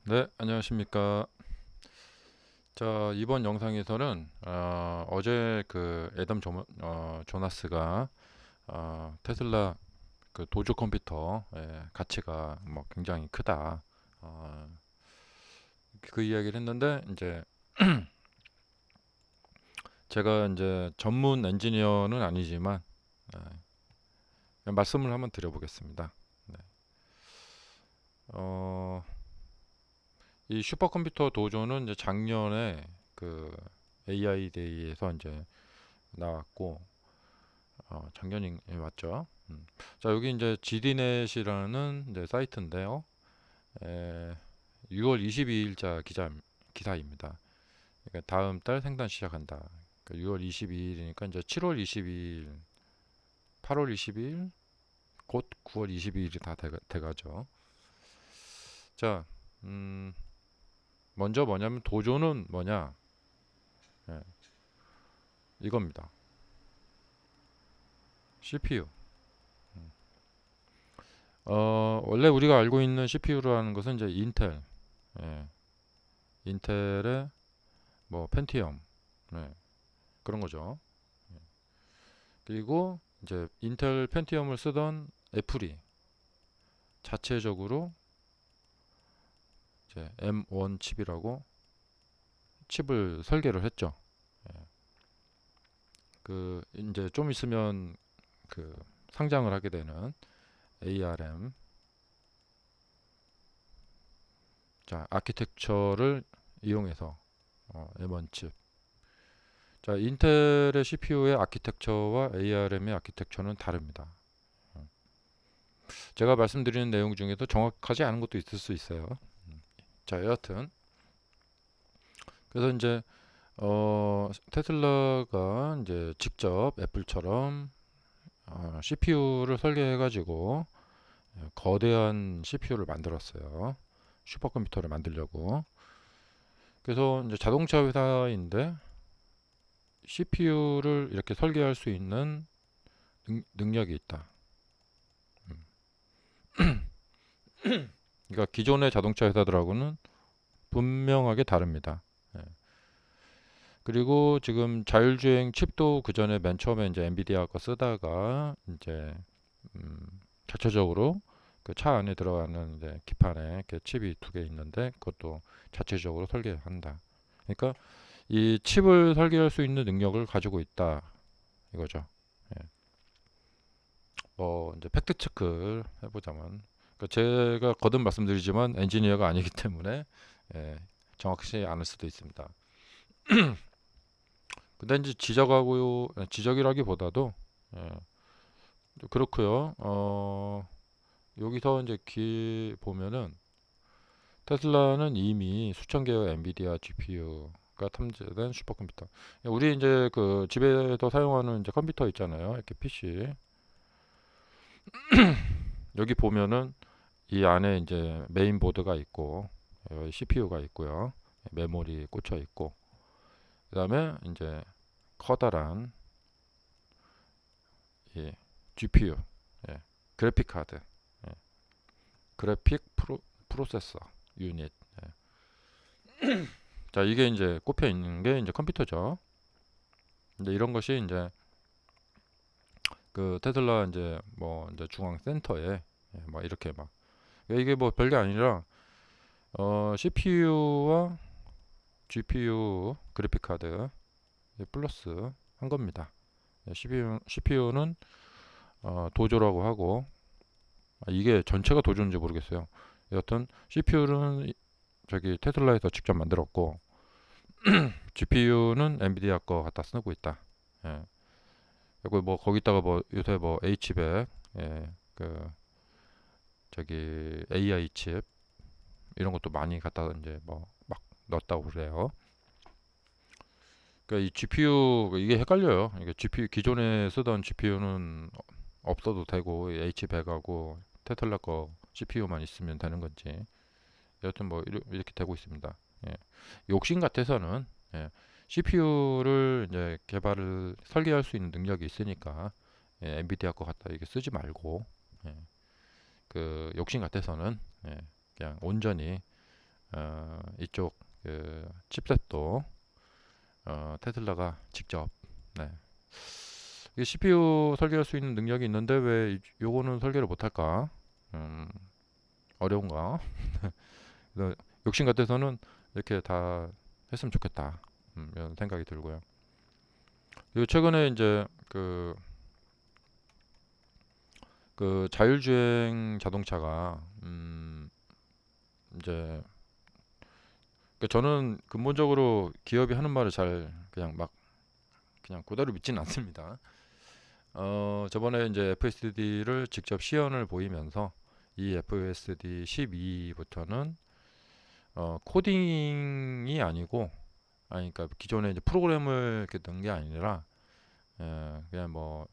네, 안녕하십니까. 자, 이번 영상에서는 어제 그 조나스가 테슬라 그 도조 컴퓨터 가치가 뭐 굉장히 크다. 어, 그 이야기를 했는데 이제 제가 이제 전문 엔지니어는 아니지만 예, 그냥 말씀을 한번 드려보겠습니다. 네. 어, 이 슈퍼컴퓨터 도조는 이제 작년에 그 AI 데이에서 이제 나왔고 작년에 맞죠? 자, 여기 이제 GDNet이라는 이제 사이트인데요. 에, 6월 22일자 기사입니다. 그러니까 다음 달 생산 시작한다. 그러니까 6월 22일이니까 이제 7월 22일, 8월 22일, 곧 9월 22일이 다 돼가죠. 자, 음, 먼저 뭐냐면 도조는 뭐냐? 예, 이겁니다. CPU. 원래 우리가 알고 있는 CPU라는 것은 이제 예, 인텔의 뭐 펜티엄, 네, 그런 거죠. 그리고 이제 인텔 펜티엄을 쓰던 애플이 자체적으로 이제 M1 칩이라고 칩을 설계를 했죠. 예. 그 이제 좀 있으면 그 상장을 하게 되는 ARM 자 아키텍처를 이용해서 M1 칩. 자 인텔의 CPU의 아키텍처와 ARM의 아키텍처는 다릅니다. 제가 말씀드리는 내용 중에도 정확하지 않은 것도 있을 수 있어요. 자 여하튼 그래서 이제 테슬라가 이제 직접 애플처럼 CPU를 설계해가지고 거대한 CPU를 만들었어요. 슈퍼컴퓨터를 만들려고. 그래서 이제 자동차 회사인데 CPU를 이렇게 설계할 수 있는 능력이 있다. 그러니까 기존의 자동차 회사들하고는 분명하게 다릅니다. 예. 그리고 지금 자율주행 칩도 그 전에 맨 처음에 이제 엔비디아 거 쓰다가 이제 음, 자체적으로 그 차 안에 들어가는 이제 기판에 이렇게 칩이 두 개 있는데 그것도 자체적으로 설계한다. 그러니까 이 칩을 설계할 수 있는 능력을 가지고 있다 이거죠. 예. 이제 팩트 체크를 해보자면, 그러니까 제가 거듭 말씀드리지만 엔지니어가 아니기 때문에 예, 정확치 않을 수도 있습니다. 근데 이제 지적이라기보다도 예, 그렇고요. 여기서 이제 보면은 테슬라는 이미 수천 개의 엔비디아 GPU가 탑재된 슈퍼컴퓨터. 우리 이제 그 집에서 사용하는 이제 컴퓨터 있잖아요. 이렇게 PC. 여기 보면은 이 안에 이제 메인보드가 있고 CPU가 있고요. 메모리 꽂혀 있고 그다음에 이제 커다란 이 GPU, 예, 그래픽 카드, 예, 그래픽 프로세서 유닛. 예. 자, 이게 이제 꼽혀 있는 게 이제 컴퓨터죠. 근데 이런 것이 이제 그 테슬라 이제 뭐 이제 중앙 센터에 막 이렇게 막 이게 뭐 별게 아니라 CPU와 GPU 그래픽 카드 플러스 한 겁니다. CPU는 도조라고 하고 이게 전체가 도조인지 모르겠어요. 여하튼 CPU는 저기 테슬라에서 직접 만들었고 GPU는 엔비디아 거 갖다 쓰고 있다. 예. 그리고 뭐 거기다가 뭐 요새 뭐 H100 예, 그 저기 AI 칩 이런 것도 많이 갖다 이제 뭐 막 넣었다고 그래요. 그러니까 이 GPU 이게 헷갈려요. 이게 GPU 기존에 쓰던 GPU는 없어도 되고 H100하고 테슬라 거 CPU만 있으면 되는 건지 여튼 뭐 이렇게 되고 있습니다. 예. 욕심 같아서는 예. CPU를 이제 설계할 수 있는 능력이 있으니까 엔비디아 거 갖다 이게 쓰지 말고 예. 그 욕심 같아서는 그냥 온전히 이쪽 칩셋도 테슬라가 직접 네. 이 CPU 설계할 수 있는 능력이 있는데 왜 요거는 설계를 못할까? 어려운가? 그래서 욕심 같아서는 이렇게 다 했으면 좋겠다. 이런 생각이 들고요. 그리고 최근에 이제 그 자율주행 자동차가 이제 저는 근본적으로 기업이 하는 말을 잘 그냥 막 그냥 그대로 믿지는 않습니다. 저번에 이제 FSD를 직접 시연을 보이면서 이 FSD 12부터는 코딩이 아니고 아니 그러니까 기존에 이제 프로그램을 이렇게 넣은 게 아니라 그냥 뭐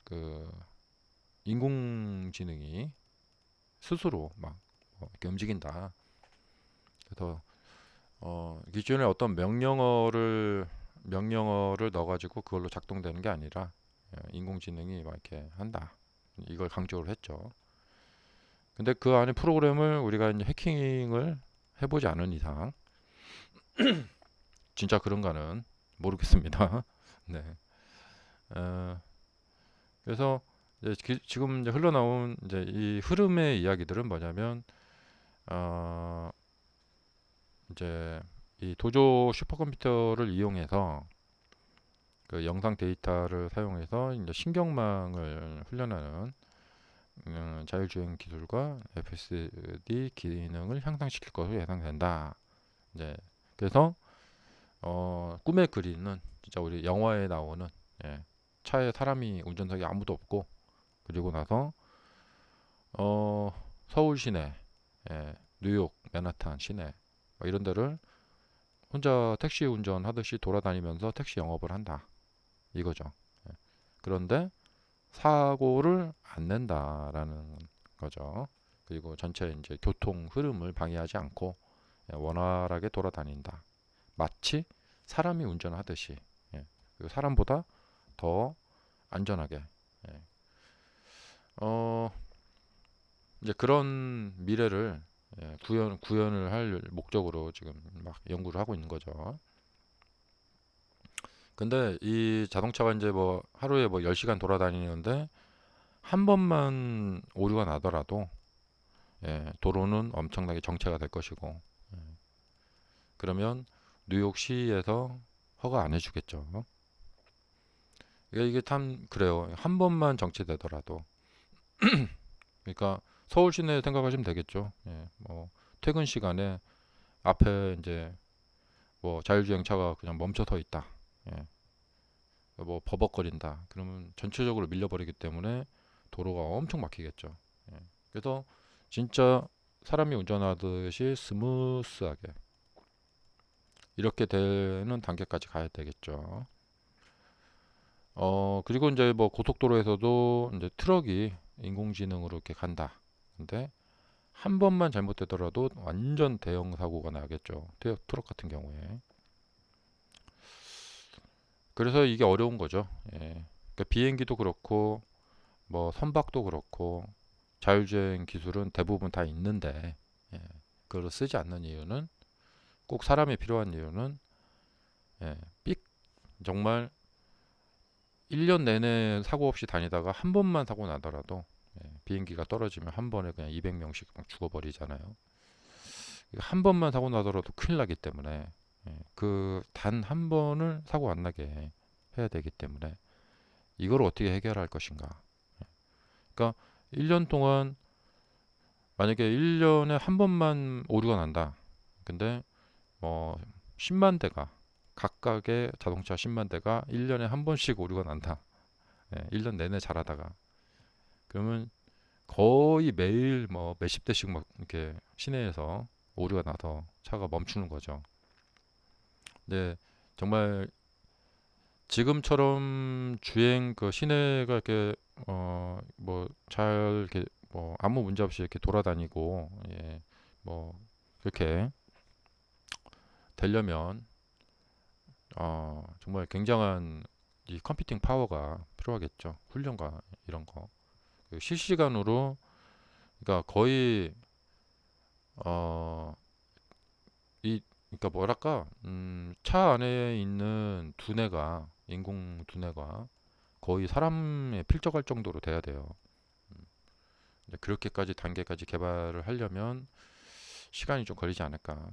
그 인공지능이 스스로 막 이렇게 움직인다. 그래서 기존에 어떤 명령어를 넣어가지고 그걸로 작동되는 게 아니라 인공지능이 막 이렇게 한다. 이걸 강조를 했죠. 근데 그 안에 프로그램을 우리가 이제 해킹을 해보지 않은 이상 진짜 그런가는 모르겠습니다. 네. 어, 그래서 이제 지금 이제 흘러나온 이제 이 흐름의 이야기들은 뭐냐면 어, 이제 이 도조 슈퍼컴퓨터를 이용해서 그 영상 데이터를 사용해서 이제 신경망을 훈련하는 자율주행 기술과 FSD 기능을 향상시킬 것으로 예상된다. 이제 그래서 꿈에 그리는 진짜 우리 영화에 나오는 예, 차에 사람이 운전석에 아무도 없고 그리고 나서 어, 서울 시내, 뉴욕, 맨하탄 시내 뭐 이런 데를 혼자 택시 운전하듯이 돌아다니면서 택시 영업을 한다 이거죠. 예. 그런데 사고를 안 낸다라는 거죠. 그리고 전체 이제 교통 흐름을 방해하지 않고 원활하게 돌아다닌다. 마치 사람이 운전하듯이 그리고 사람보다 더 안전하게 예. 어, 이제 그런 미래를 구현을 할 목적으로 지금 막 연구를 하고 있는 거죠. 근데 이 자동차가 이제 뭐 하루에 뭐 10시간 돌아다니는데 한 번만 오류가 나더라도 도로는 엄청나게 정체가 될 것이고 그러면 뉴욕시에서 허가 안 해주겠죠. 이게 참 그래요. 한 번만 정체되더라도 그러니까 서울 시내 생각하시면 되겠죠. 뭐 퇴근 시간에 앞에 이제 뭐 자율주행차가 그냥 멈춰 서 있다. 예, 뭐 버벅거린다. 그러면 전체적으로 밀려버리기 때문에 도로가 엄청 막히겠죠. 그래서 진짜 사람이 운전하듯이 스무스하게 이렇게 되는 단계까지 가야 되겠죠. 그리고 이제 뭐 고속도로에서도 이제 트럭이 인공지능으로 이렇게 간다. 근데 한 번만 잘못되더라도 완전 대형 사고가 나겠죠. 트럭 같은 경우에. 그래서 이게 어려운 거죠. 그러니까 비행기도 그렇고 뭐 선박도 그렇고 자율주행 기술은 대부분 다 있는데 예, 그걸 쓰지 않는 이유는 꼭 사람이 필요한 이유는 삑 정말 1년 내내 사고 없이 다니다가 한 번만 사고 나더라도 비행기가 떨어지면 한 번에 그냥 200명씩 죽어버리잖아요. 한 번만 사고 나더라도 큰일 나기 때문에 그 단 한 번을 사고 안 나게 해야 되기 때문에 이걸 어떻게 해결할 것인가. 그러니까 1년 동안 만약에 1년에 한 번만 오류가 난다. 근데 뭐 10만 대가 각각의 자동차 10만 대가 1년에 한 번씩 오류가 난다. 1년 내내 잘하다가 그러면 거의 매일 뭐 몇십 대씩 막 이렇게 시내에서 오류가 나서 차가 멈추는 거죠. 근데 정말 지금처럼 주행 그 시내가 이렇게 뭐 잘 이렇게 뭐 아무 문제 없이 이렇게 돌아다니고 뭐 그렇게 되려면 정말 굉장한 이 컴퓨팅 파워가 필요하겠죠. 훈련과 이런 거. 그 실시간으로 그러니까 거의 어 그러니까 뭐랄까, 차 안에 있는 두뇌가, 인공 두뇌가 거의 사람에 필적할 정도로 돼야 돼요. 이제 그렇게까지 단계까지 개발을 하려면 시간이 좀 걸리지 않을까.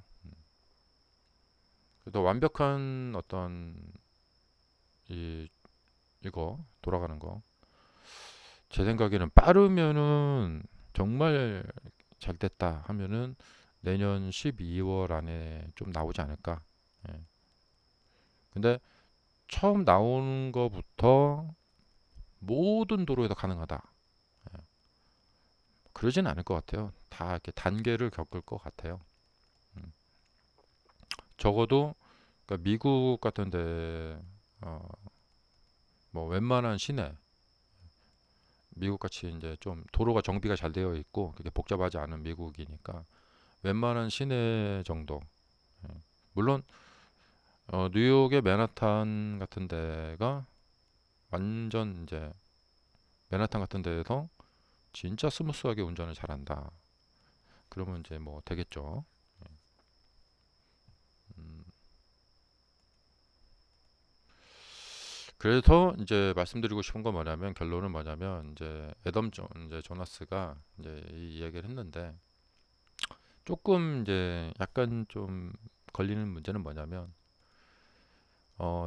그래도 완벽한 어떤 이 이거 돌아가는 거, 제 생각에는 빠르면은 정말 잘 됐다 하면은 내년 12월 안에 좀 나오지 않을까. 예. 근데 처음 나오는 거부터 모든 도로에서 가능하다. 예. 그러진 않을 것 같아요. 다 이렇게 단계를 겪을 것 같아요. 음. 적어도 그러니까 미국 같은데 어, 뭐 웬만한 시내, 미국 같이 이제 좀 도로가 정비가 잘 되어 있고 그렇게 복잡하지 않은 미국이니까 웬만한 시내 정도. 예. 물론 뉴욕의 맨하탄 같은 데가 완전 이제 맨하탄 같은 데에서 진짜 스무스하게 운전을 잘한다. 그러면 이제 뭐 되겠죠. 음, 그래서 이제 말씀드리고 싶은 건 뭐냐면 결론은 뭐냐면 이제 이제 조나스가 이제 이 이야기를 했는데 조금 이제 약간 좀 걸리는 문제는 뭐냐면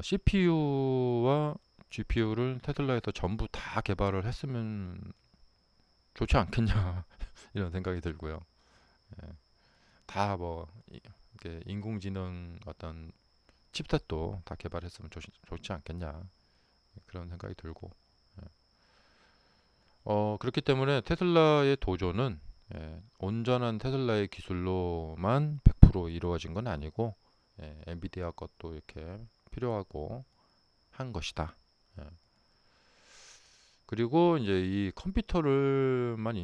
CPU와 GPU를 테슬라에서 전부 다 개발을 했으면 좋지 않겠냐 이런 생각이 들고요. 예. 다뭐 이렇게 인공지능 어떤 칩셋도 다 개발했으면 좋지 않겠냐 그런 생각이 들고 그렇기 때문에 테슬라의 도전은 온전한 테슬라의 기술로만 100% 이루어진 건 아니고 엔비디아 것도 이렇게 필요하고 한 것이다. 예. 그리고 이제 이 컴퓨터를만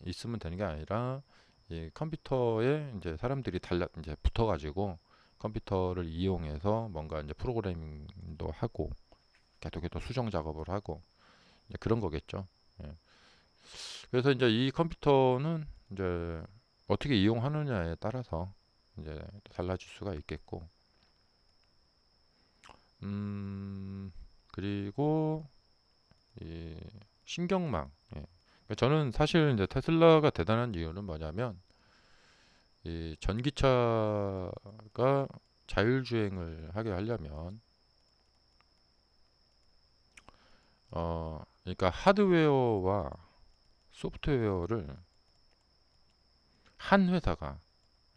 있으면 되는 게 아니라 이 컴퓨터에 이제 사람들이 달라 이제 붙어가지고 컴퓨터를 이용해서 뭔가 이제 프로그래밍도 하고 계속 수정 작업을 하고 이제 그런 거겠죠. 예. 그래서 이제 이 컴퓨터는 이제 어떻게 이용하느냐에 따라서 이제 달라질 수가 있겠고, 그리고 이 신경망. 예. 그러니까 저는 사실 이제 테슬라가 대단한 이유는 뭐냐면 이 전기차가 자율주행을 하게 하려면 그러니까 하드웨어와 소프트웨어를 한 회사가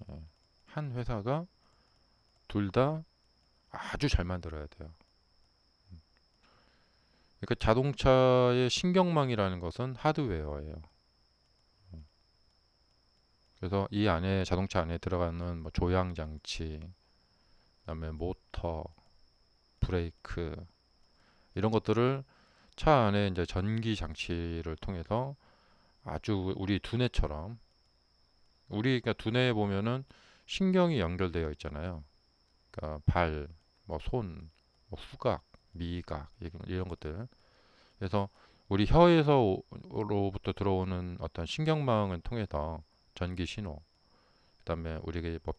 예, 한 회사가 둘 다 아주 잘 만들어야 돼요. 그러니까 자동차의 신경망이라는 것은 하드웨어예요. 그래서 이 안에 자동차 안에 들어가는 뭐 조향 장치, 그다음에 모터, 브레이크 이런 것들을 차 안에 이제 전기 장치를 통해서 아주 우리 두뇌처럼 우리가 두뇌에 보면은 신경이 연결되어 있잖아요. 그러니까 발, 뭐 손, 뭐 후각, 미각 이런 것들. 그래서 우리 혀에서로부터 들어오는 어떤 신경망을 통해서 전기 신호, 그다음에 우리가 뭐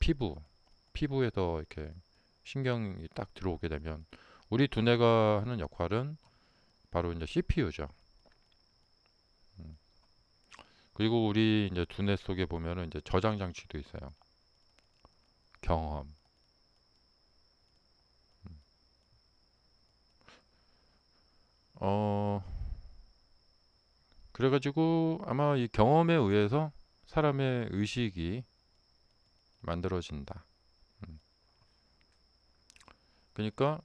피부에서 이렇게 신경이 딱 들어오게 되면 우리 두뇌가 하는 역할은 바로 이제 CPU죠. 그리고 우리 이제 두뇌 속에 보면은 이제 저장 장치도 있어요. 경험. 어, 그래가지고 아마 이 경험에 의해서 사람의 의식이 만들어진다. 음. 그러니까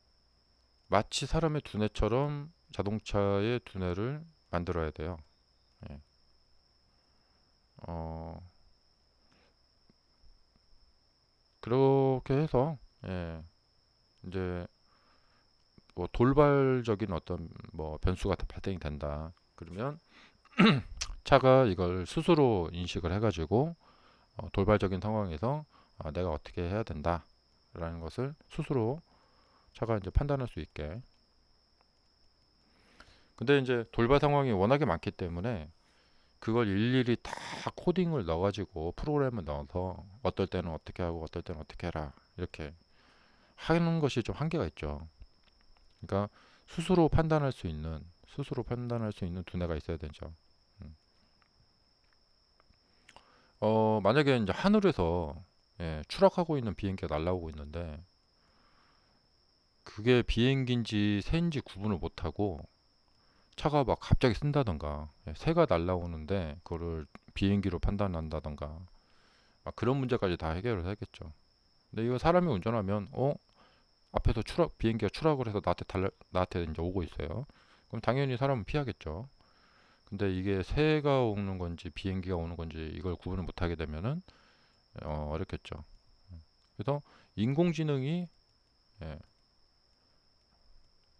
마치 사람의 두뇌처럼 자동차의 두뇌를 만들어야 돼요. 예. 어, 그렇게 해서 예, 이제 뭐 돌발적인 어떤 뭐 변수가 발생이 된다. 그러면 차가 이걸 스스로 인식을 해가지고 돌발적인 상황에서 내가 어떻게 해야 된다라는 것을 스스로 차가 이제 판단할 수 있게. 근데 이제 돌발 상황이 워낙에 많기 때문에 그걸 일일이 다 코딩을 넣어가지고 프로그램을 넣어서 어떨 때는 어떻게 하고 어떨 때는 어떻게 해라 이렇게 하는 것이 좀 한계가 있죠. 그러니까 스스로 판단할 수 있는 두뇌가 있어야 되죠. 음. 만약에 이제 하늘에서 추락하고 있는 비행기가 날아오고 있는데 그게 비행기인지 새인지 구분을 못하고 차가 막 갑자기 쓴다던가 새가 날아오는데 그거를 비행기로 판단한다던가 막 그런 문제까지 다 해결을 해야겠죠. 근데 이거 사람이 운전하면 앞에서 비행기가 추락을 해서 나한테 이제 오고 있어요. 그럼 당연히 사람은 피하겠죠. 근데 이게 새가 오는 건지 비행기가 오는 건지 이걸 구분을 못하게 되면은 어렵겠죠. 그래서 인공지능이 예,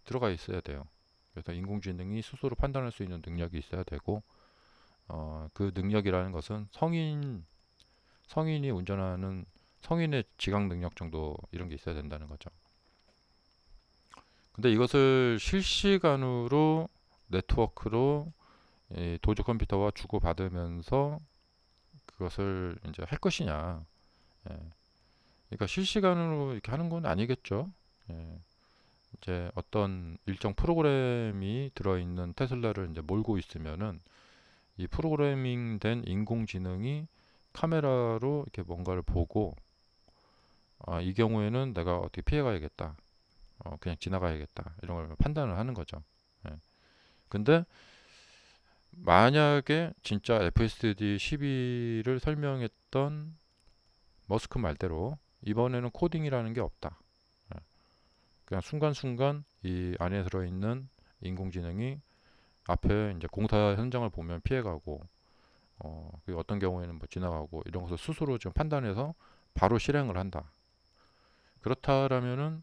들어가 있어야 돼요. 그래서 인공지능이 스스로 판단할 수 있는 능력이 있어야 되고 그 능력이라는 것은 성인이 운전하는 성인의 지각 능력 정도 이런 게 있어야 된다는 거죠. 근데 이것을 실시간으로 네트워크로 도주 컴퓨터와 주고받으면서 그것을 이제 할 것이냐. 예. 그러니까 실시간으로 이렇게 하는 건 아니겠죠. 예. 이제 어떤 일정 프로그램이 들어있는 테슬라를 이제 몰고 있으면은 이 프로그래밍된 인공지능이 카메라로 이렇게 뭔가를 보고 이 경우에는 내가 어떻게 피해가야겠다. 그냥 지나가야겠다. 이런 걸 판단을 하는 거죠. 예. 근데 만약에 진짜 FSD 12를 설명했던 머스크 말대로 이번에는 코딩이라는 게 없다. 예. 그냥 순간순간 이 안에 들어있는 인공지능이 앞에 이제 공사 현장을 보면 피해가고 그리고 어떤 경우에는 뭐 지나가고 이런 것을 스스로 좀 판단해서 바로 실행을 한다. 그렇다라면은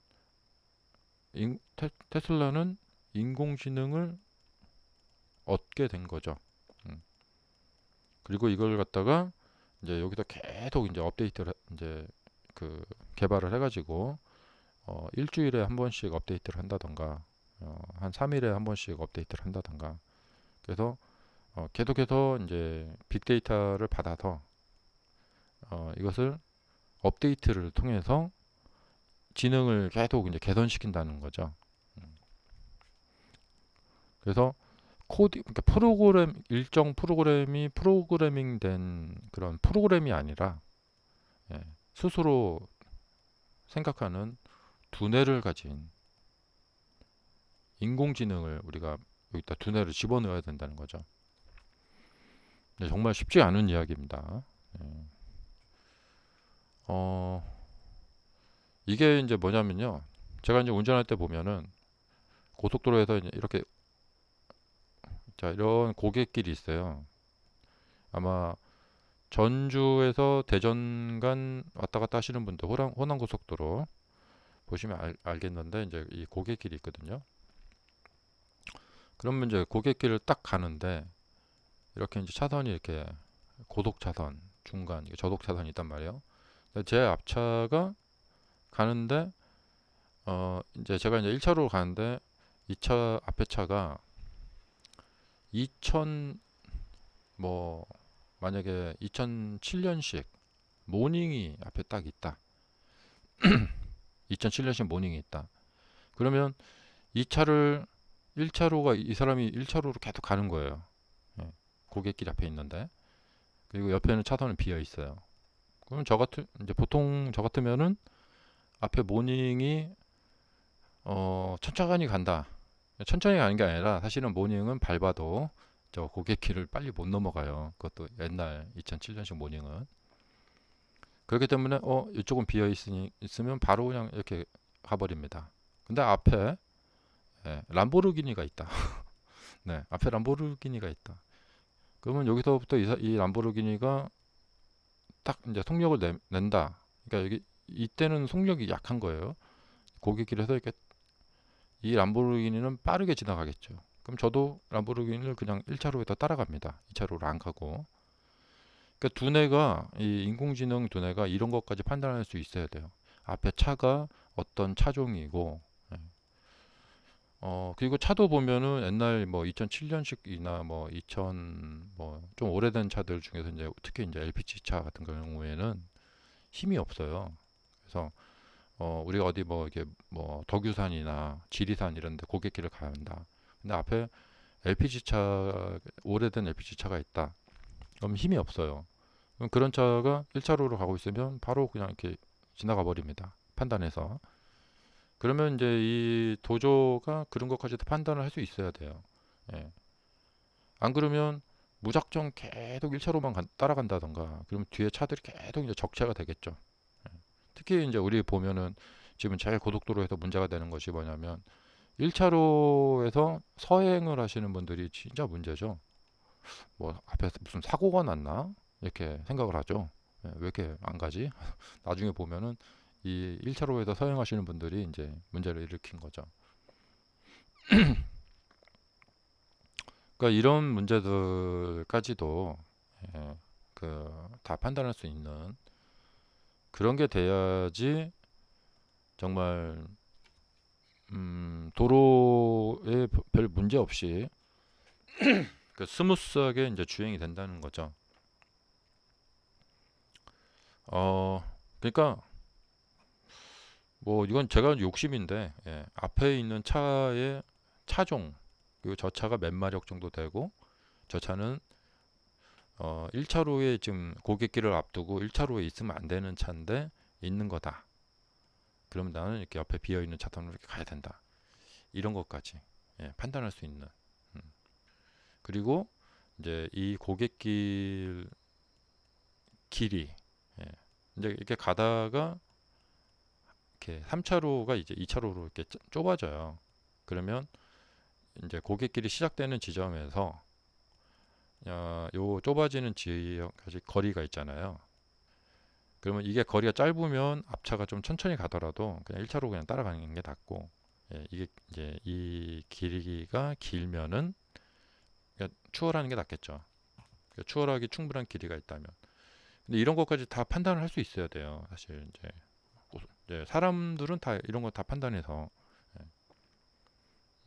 테슬라는 인공지능을 얻게 된 거죠. 음. 그리고 이걸 갖다가 이제 여기서 계속 이제 업데이트를 이제 그 개발을 해가지고 일주일에 한 번씩 업데이트를 한다던가 한 3일에 한 번씩 업데이트를 한다던가 그래서 계속해서 이제 빅데이터를 받아서 이것을 업데이트를 통해서 지능을 계속 이제 개선시킨다는 거죠. 음. 그래서 그러니까 일정 프로그램이 프로그래밍된 그런 프로그램이 아니라 예, 스스로 생각하는 두뇌를 가진 인공지능을 우리가 여기다 두뇌를 집어넣어야 된다는 거죠. 근데 정말 쉽지 않은 이야기입니다. 예. 어, 이게 이제 뭐냐면요. 제가 이제 운전할 때 보면은 고속도로에서 이제 이렇게 자 이런 고갯길이 있어요. 아마 전주에서 대전 간 왔다 갔다 하시는 분들 호남 고속도로 보시면 알겠는데 이제 이 고갯길이 있거든요. 그러면 이제 고갯길을 딱 가는데 이렇게 이제 차선이 이렇게 고속 차선, 중간, 저속 차선이 있단 말이에요. 제 앞차가 가는데 이제 제가 이제 1차로로 가는데 이 차 앞에 차가 2000 뭐 만약에 2007년식 모닝이 앞에 딱 있다. 2007년식 모닝이 있다. 그러면 이 차를 1차로가 이 사람이 1차로로 계속 가는 거예요. 예, 고객길 앞에 있는데 그리고 옆에는 차선은 비어 있어요. 그럼 이제 보통 저 같으면은 앞에 모닝이 천천히 간다. 천천히 가는 게 아니라 사실은 모닝은 밟아도 저 고객길을 빨리 못 넘어가요. 그것도 옛날 2007년식 모닝은. 그렇기 때문에 이쪽은 비어 있으면 바로 그냥 이렇게 가버립니다. 근데 앞에 람보르기니가 있다. 네, 앞에 람보르기니가 있다. 그러면 여기서부터 이 람보르기니가 딱 이제 속력을 낸다. 그러니까 여기 이때는 속력이 약한 거예요. 고객길에서 이렇게 이 람보르기니는 빠르게 지나가겠죠. 그럼 저도 람보르기니를 그냥 1차로에다 따라갑니다. 2차로로 안 가고. 그러니까 두뇌가 이 인공지능 두뇌가 이런 것까지 판단할 수 있어야 돼요. 앞에 차가 어떤 차종이고 예. 그리고 차도 보면은 옛날 뭐 2007년식이나 뭐 2000 뭐 좀 오래된 차들 중에서 이제 특히 이제 LPG 차 같은 경우에는 힘이 없어요. 그래서 우리가 어디 뭐 이렇게 뭐 덕유산이나 지리산 이런 데 고갯길을 가야 한다. 근데 앞에 LPG 차, 오래된 LPG 차가 있다. 그럼 힘이 없어요. 그럼 그런 차가 1차로로 가고 있으면 바로 그냥 이렇게 지나가 버립니다. 판단해서. 그러면 이제 이 도조가 그런 것까지도 판단을 할 수 있어야 돼요. 예. 안 그러면 무작정 계속 1차로만 따라간다던가 그러면 뒤에 차들이 계속 이제 적체가 되겠죠. 예. 특히 이제 우리 보면은 지금 제일 고속도로에서 문제가 되는 것이 뭐냐면 1차로에서 서행을 하시는 분들이 진짜 문제죠. 뭐 앞에서 무슨 사고가 났나? 이렇게 생각을 하죠. 예, 왜 이렇게 안 가지? 나중에 보면은 이 1차로에서 서행하시는 분들이 이제 문제를 일으킨 거죠. 그러니까 이런 문제들까지도 예, 다 판단할 수 있는 그런 게 돼야지 정말 도로에 별 문제 없이 스무스하게 이제 주행이 된다는 거죠. 그러니까 뭐 이건 제가 욕심인데 예, 앞에 있는 차의 차종 그리고 저 차가 몇 마력 정도 되고 저 차는 1차로에 지금 고객길을 앞두고 1차로에 있으면 안 되는 차인데 있는 거다. 그러면 나는 이렇게 옆에 비어 있는 차선으로 이렇게 가야 된다. 이런 것까지 예, 판단할 수 있는. 음. 그리고 이제 이 고객길 길이 예, 이제 이렇게 가다가 이렇게 3차로가 이제 2차로로 이렇게 좁아져요. 그러면 이제 고객길이 시작되는 지점에서 요 좁아지는 지역까지 거리가 있잖아요. 그러면 이게 거리가 짧으면 앞차가 좀 천천히 가더라도 그냥 1차로 그냥 따라가는 게 낫고 예, 이게 이제 이 길이가 길면은 그러니까 추월하는 게 낫겠죠. 그러니까 추월하기 충분한 길이가 있다면. 근데 이런 것까지 다 판단을 할 수 있어야 돼요. 사실 이제 사람들은 다 이런 거 다 판단해서 예.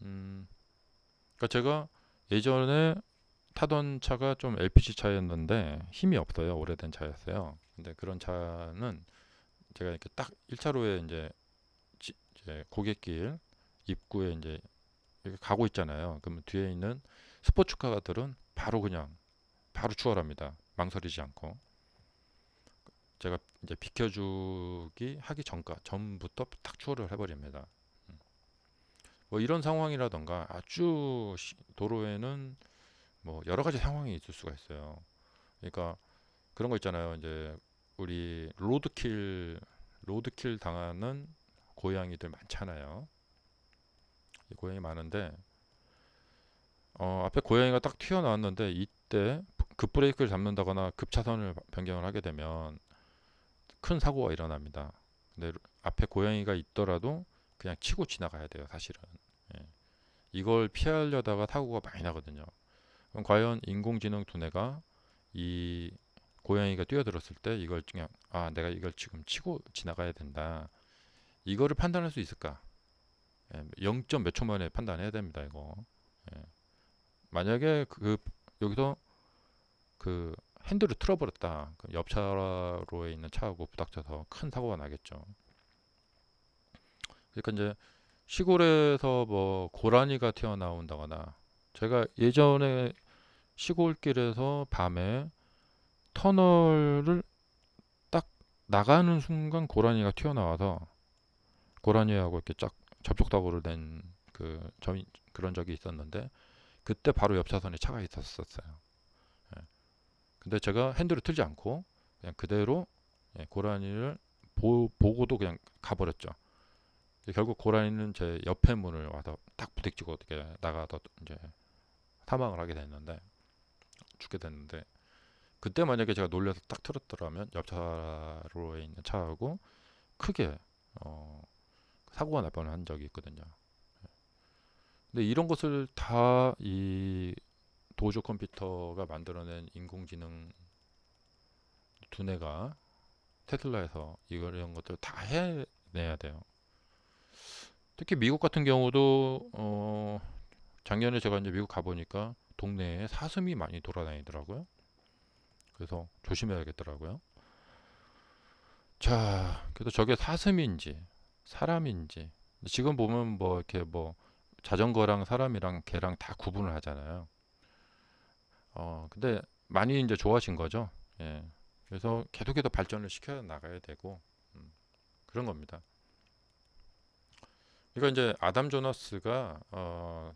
그러니까 제가 예전에 타던 차가 좀 LPG 차였는데 힘이 없어요. 오래된 차였어요. 근데 그런 차는 제가 이렇게 딱 1차로에 이제 고객길 입구에 이제 이렇게 가고 있잖아요. 그러면 뒤에 있는 스포츠카들은 바로 그냥 바로 추월합니다. 망설이지 않고. 제가 이제 비켜주기 하기 전부터 딱 추월을 해버립니다. 뭐 이런 상황이라던가 아주 도로에는 뭐 여러 가지 상황이 있을 수가 있어요. 그러니까 그런 거 있잖아요. 이제 우리 로드킬 당하는 고양이들 많잖아요. 고양이 많은데 앞에 고양이가 딱 튀어나왔는데 이때 급브레이크를 잡는다거나 급차선을 변경을 하게 되면 큰 사고가 일어납니다. 근데 앞에 고양이가 있더라도 그냥 치고 지나가야 돼요, 사실은. 예. 이걸 피하려다가 사고가 많이 나거든요. 그럼 과연 인공지능 두뇌가 이 고양이가 뛰어들었을 때 이걸 그냥 내가 이걸 지금 치고 지나가야 된다. 이거를 판단할 수 있을까? 예, 0. 몇 초 만에 판단해야 됩니다, 이거. 예. 만약에 여기서 그 핸들을 틀어버렸다. 그 옆차로에 있는 차하고 부닥쳐서 큰 사고가 나겠죠. 그러니까 이제 시골에서 뭐 고라니가 튀어나온다거나 제가 예전에 시골길에서 밤에 터널을 딱 나가는 순간 고라니가 튀어나와서 고라니하고 이렇게 쫙 접촉사고를 낸 그런 적이 있었는데 그때 바로 옆 차선에 차가 있었어요. 예. 근데 제가 핸들을 틀지 않고 그냥 그대로 예, 고라니를 보고도 그냥 가버렸죠. 결국 고라니는 제 옆에 문을 와서 딱 부딪히고 어떻게 나가서 이제 사망을 하게 됐는데 죽게 됐는데 그때 만약에 제가 놀려서 딱 틀었더라면 옆차로에 있는 차하고 크게 어, 사고가 날 뻔한 적이 있거든요. 근데 이런 것을 다 이 도조 컴퓨터가 만들어낸 인공지능 두뇌가 테슬라에서 이런 것들 다 해내야 돼요. 특히 미국 같은 경우도 작년에 제가 이제 미국 가보니까 동네에 사슴이 많이 돌아다니더라고요. 그래서 조심해야겠더라고요. 자, 그래서 저게 사슴인지 사람인지. 지금 보면 뭐 이렇게 뭐 자전거랑 사람이랑 개랑 다 구분을 하잖아요. 근데 많이 이제 좋아진 거죠. 예. 그래서 계속해서 발전을 시켜 나가야 되고 음, 그런 겁니다. 그러니까 이제 아담 조나스가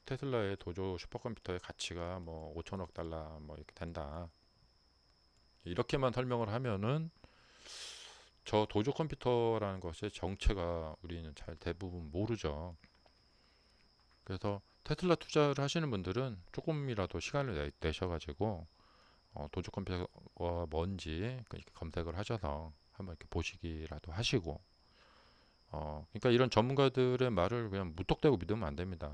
테슬라의 도조 슈퍼컴퓨터의 가치가 뭐 5천억 달러 뭐 이렇게 된다. 이렇게만 설명을 하면은 저 도조 컴퓨터라는 것의 정체가 우리는 잘 대부분 모르죠. 그래서 테슬라 투자를 하시는 분들은 조금이라도 시간을 내셔가지고 도조 컴퓨터가 뭔지 이렇게 검색을 하셔서 한번 이렇게 보시기라도 하시고 그러니까 이런 전문가들의 말을 그냥 무턱대고 믿으면 안 됩니다.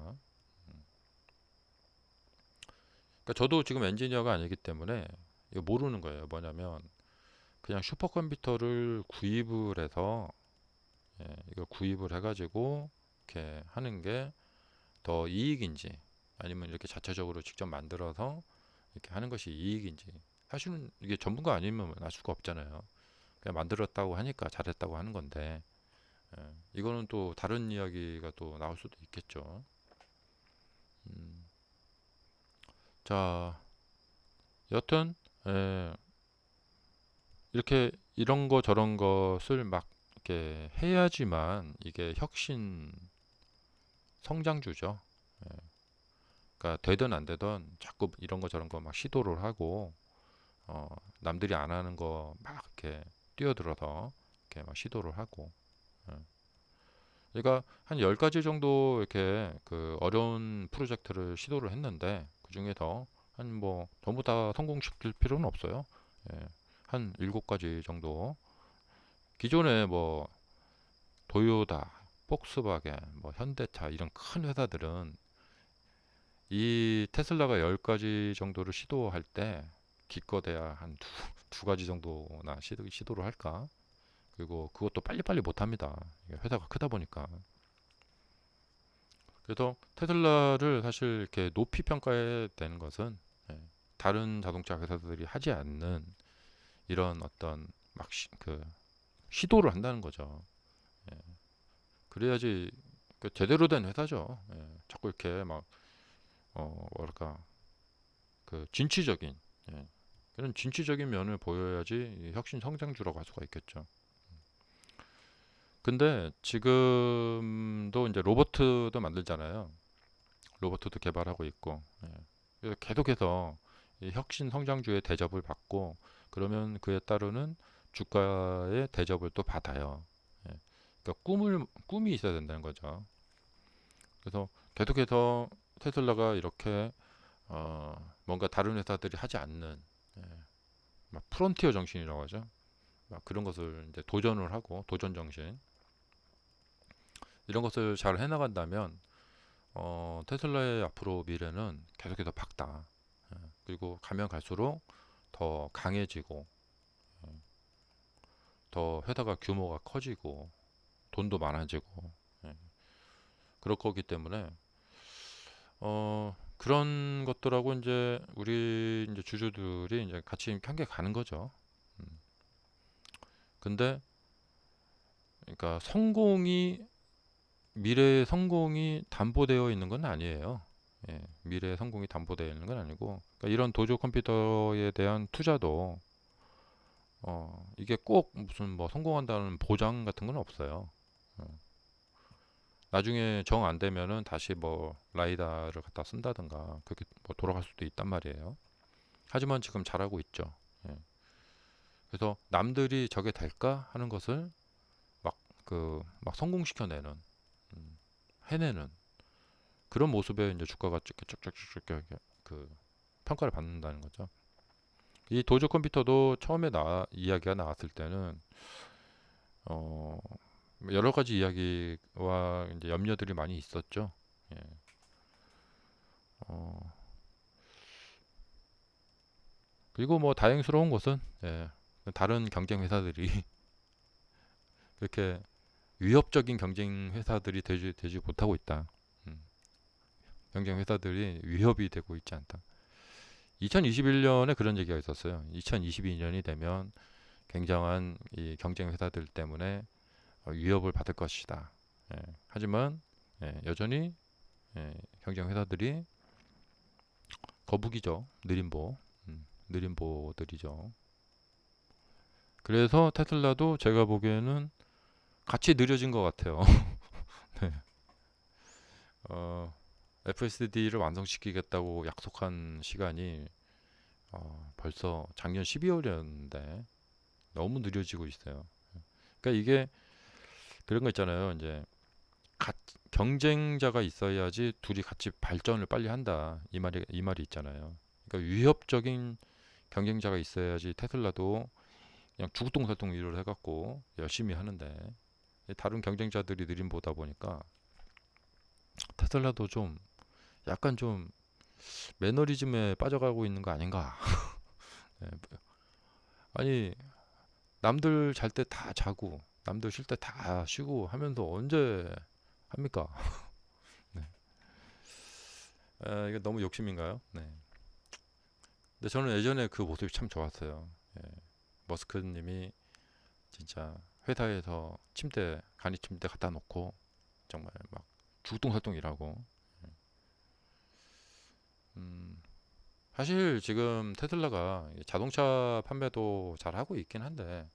그러니까 저도 지금 엔지니어가 아니기 때문에 이거 모르는 거예요. 뭐냐면 그냥 슈퍼컴퓨터를 구입을 해서 이걸 구입을 해가지고 이렇게 하는 게 더 이익인지 아니면 이렇게 자체적으로 직접 만들어서 이렇게 하는 것이 이익인지 사실은 이게 전문가 아니면 알 수가 없잖아요. 그냥 만들었다고 하니까 잘했다고 하는 건데 이거는 또 다른 이야기가 또 나올 수도 있겠죠. 음, 자, 여튼 예, 이렇게 이런 거 저런 것을 막 이렇게 해야지만 이게 혁신 성장주죠. 예, 그러니까 되든 안 되든 자꾸 이런 거 저런 거 막 시도를 하고 어, 남들이 안 하는 거 막 이렇게 뛰어들어서 이렇게 막 시도를 하고 예. 그러니까 한 10가지 정도 이렇게 그 어려운 프로젝트를 시도를 했는데 그 중에서 한 뭐 전부 다 성공시킬 필요는 없어요. 예. 한 7가지 정도 기존에 뭐 도요타, 폭스바겐, 뭐 현대차 이런 큰 회사들은 이 테슬라가 10가지 정도를 시도할 때 기껏해야 한 두 가지 정도나 시도를 할까? 그리고 그것도 빨리빨리 못 합니다. 회사가 크다 보니까. 그래서 테슬라를 사실 이렇게 높이 평가해야 되는 것은 예, 다른 자동차 회사들이 하지 않는 이런 어떤 막 그 시도를 한다는 거죠. 예, 그래야지 그 제대로 된 회사죠. 예, 자꾸 이렇게 막 뭐랄까 그 진취적인 예, 그런 진취적인 면을 보여야지 혁신 성장주라고 할 수가 있겠죠. 근데 지금도 이제 로버트도 만들잖아요. 로버트도 개발하고 있고 예. 그래서 계속해서 이 혁신 성장주의 대접을 받고 그러면 그에 따르는 주가의 대접을 또 받아요. 예. 그러니까 꿈이 있어야 된다는 거죠. 그래서 계속해서 테슬라가 이렇게 뭔가 다른 회사들이 하지 않는 예, 막 프론티어 정신이라고 하죠. 막 그런 것을 이제 도전을 하고 도전 정신 이런 것을 잘 해나간다면 테슬라의 앞으로 미래는 계속해서 밝다. 예, 그리고 가면 갈수록 더 강해지고 더 회사가 규모가 커지고 돈도 많아지고 예, 그럴 거기 때문에 그런 것들하고 이제 우리 이제 주주들이 이제 같이 함께 가는 거죠. 음. 근데 그러니까 미래의 성공이 담보되어 있는 건 아니에요. 예, 미래의 성공이 담보되어 있는 건 아니고 그러니까 이런 도조 컴퓨터에 대한 투자도 이게 꼭 무슨 뭐 성공한다는 보장 같은 건 없어요. 어, 나중에 정 안 되면은 다시 뭐 라이다를 갖다 쓴다든가 그렇게 뭐 돌아갈 수도 있단 말이에요. 하지만 지금 잘하고 있죠. 예. 그래서 남들이 저게 될까 하는 것을 막 성공시켜내는, 음, 해내는 그런 모습에 이제 주가가 쭉쭉쭉쭉 그 평가를 받는다는 거죠. 이 도조 컴퓨터도 처음에 이야기가 나왔을 때는 어, 여러 가지 이야기와 이제 염려들이 많이 있었죠. 예. 어, 그리고 뭐 다행스러운 것은 예, 다른 경쟁 회사들이 그렇게 위협적인 경쟁 회사들이 되지 못하고 있다. 음, 경쟁 회사들이 위협이 되고 있지 않다. 2021년에 그런 얘기가 있었어요. 2022년이 되면 굉장한 이 경쟁 회사들 때문에 위협을 받을 것이다. 하지만 여전히 경쟁 회사들이 거북이죠. 느림보들이죠. 그래서 테슬라도 제가 보기에는 같이 느려진 것 같아요. 네. FSD를 완성시키겠다고 약속한 시간이 벌써 작년 12월이었는데 너무 느려지고 있어요. 그러니까 이게 그런 거 있잖아요. 이제 경쟁자가 있어야지 둘이 같이 발전을 빨리 한다. 이 말이 있잖아요. 그러니까 위협적인 경쟁자가 있어야지 테슬라도 그냥 죽동살동 일을 해갖고 열심히 하는데 다른 경쟁자들이 느림보다 보니까 테슬라도 좀 약간 좀 매너리즘에 빠져가고 있는 거 아닌가. 네. 아니 남들 잘 때 다 자고 남들 쉴 때 다 쉬고 하면서 언제 합니까? 네. 이게 너무 욕심인가요? 네. 근데 저는 예전에 그 모습이 참 좋았어요. 예. 머스크님이 진짜 회사에서 간이 침대 갖다 놓고 정말 막 죽동살동 일하고. 음, 사실 지금 테슬라가 자동차 판매도 잘 하고 있긴 한데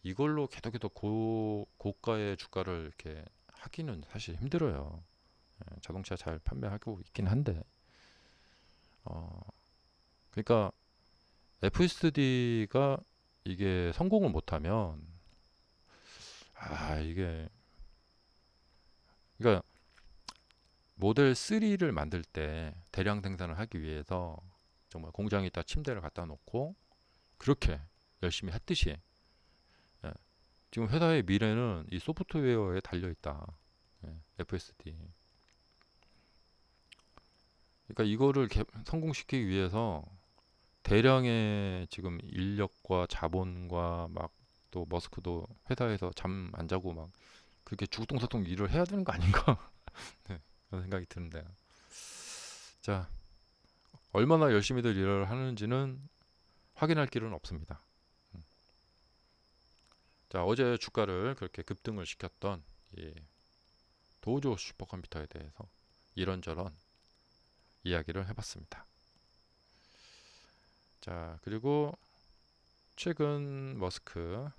이걸로 계속해서 고가의 주가를 이렇게 하기는 사실 힘들어요. 자동차 잘 판매하고 있긴 한데 어, 그러니까 FSD가 이게 성공을 못하면 이게 그러니까 모델 3를 만들 때 대량 생산을 하기 위해서 정말 공장에다 침대를 갖다 놓고 그렇게 열심히 했듯이 예, 지금 회사의 미래는 이 소프트웨어에 달려 있다. FSD. 그러니까 이거를 성공시키기 위해서 대량의 지금 인력과 자본과 막 또 머스크도 회사에서 잠 안 자고 막 그렇게 죽동사동 일을 해야 되는 거 아닌가? 네, 그런 생각이 드는데요. 자, 얼마나 열심히들 일을 하는지는 확인할 길은 없습니다. 자, 어제 주가를 그렇게 급등을 시켰던 이 도조 슈퍼컴퓨터에 대해서 이런저런 이야기를 해봤습니다. 자, 그리고 최근 머스크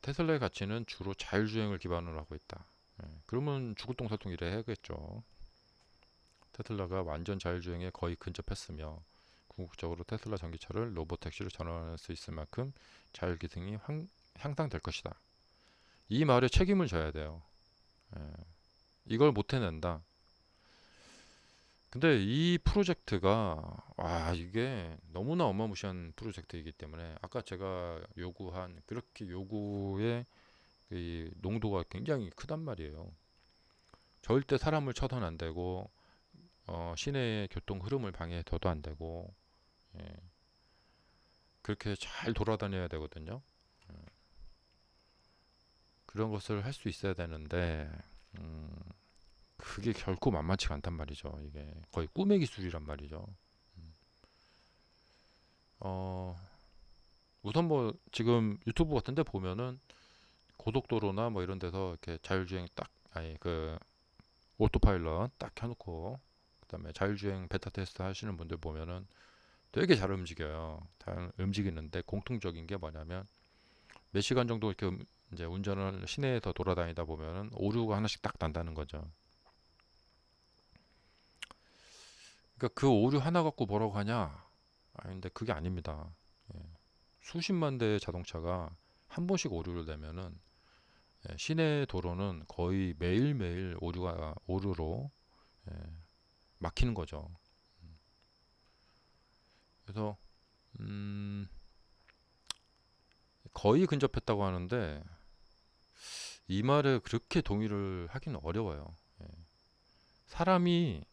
테슬라의 가치는 주로 자율주행을 기반으로 하고 있다. 그러면 죽을 똥살똥 이래 해야겠죠. 테슬라가 완전 자율주행에 거의 근접했으며 궁극적으로 테슬라 전기차를 로보택시로 전환할 수 있을 만큼 자율기능이 향상될 것이다. 이 말에 책임을 져야 돼요. 예, 이걸 못 해낸다. 근데 이 프로젝트가 이게 너무나 어마무시한 프로젝트이기 때문에 아까 제가 요구한 그렇게 요구의 이 농도가 굉장히 크단 말이에요. 절대 사람을 쳐서는 안 되고 시내의 교통 흐름을 방해해서도 안 되고 예, 그렇게 잘 돌아다녀야 되거든요. 그런 것을 할 수 있어야 되는데 음, 그게 결코 만만치가 않단 말이죠. 이게 거의 꿈의 기술이란 말이죠. 어, 우선 뭐 지금 유튜브 같은데 보면은 고속도로나 뭐 이런 데서 이렇게 자율주행 딱 아니 그 오토파일럿 딱 켜놓고 그다음에 자율주행 베타 테스트 하시는 분들 보면은 되게 잘 움직여요. 잘 움직이는데 공통적인 게 뭐냐면 몇 시간 정도 이렇게 이제 운전을 시내에서 돌아다니다 보면은 오류가 하나씩 딱 난다는 거죠. 그러니까 그 오류 하나 갖고 뭐라고 하냐? 근데 그게 아닙니다. 예. 수십만 대의 자동차가 한 번씩 오류를 내면은 시내 도로는 거의 매일매일 오류로 예, 막히는 거죠. 그래서 음, 거의 근접했다고 하는데 이 말에 그렇게 동의를 하기는 어려워요. 예. 사람이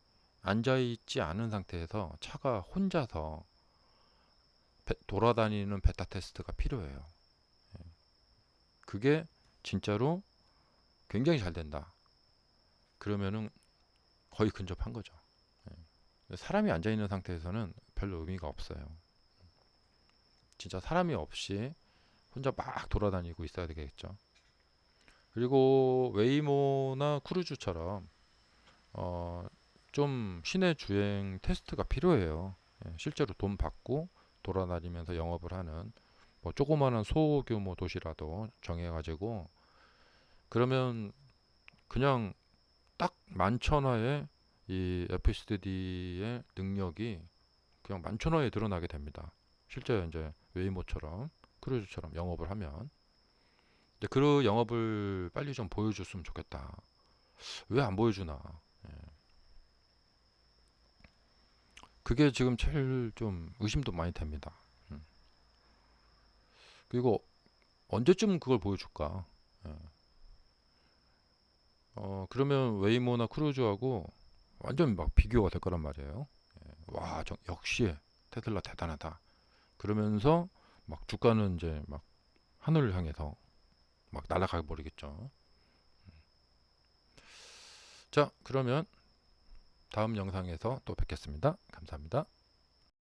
앉아 있지 않은 상태에서 차가 혼자서 돌아다니는 베타 테스트가 필요해요. 그게 진짜로 굉장히 잘 된다. 그러면은 거의 근접한 거죠. 사람이 앉아 있는 상태에서는 별로 의미가 없어요. 진짜 사람이 없이 혼자 막 돌아다니고 있어야 되겠죠. 그리고 웨이모나 크루즈처럼 어, 좀 시내 주행 테스트가 필요해요. 예, 실제로 돈 받고 돌아다니면서 영업을 하는 뭐 조그마한 소규모 도시라도 정해가지고 그러면 그냥 딱 만천하에 이 FSD의 능력이 그냥 만천하에 드러나게 됩니다. 실제 이제 웨이모처럼 크루즈처럼 영업을 하면 근데 그 영업을 빨리 좀 보여줬으면 좋겠다. 왜 안 보여주나? 예. 그게 지금 제일 좀 의심도 많이 됩니다. 음. 그리고 언제쯤 그걸 보여줄까? 예. 그러면 웨이모나 크루즈하고 완전 막 비교가 될 거란 말이에요. 와, 역시 테슬라 대단하다. 그러면서 막 주가는 이제 막 하늘을 향해서 막 날아가 버리겠죠. 자, 그러면 다음 영상에서 또 뵙겠습니다. 감사합니다.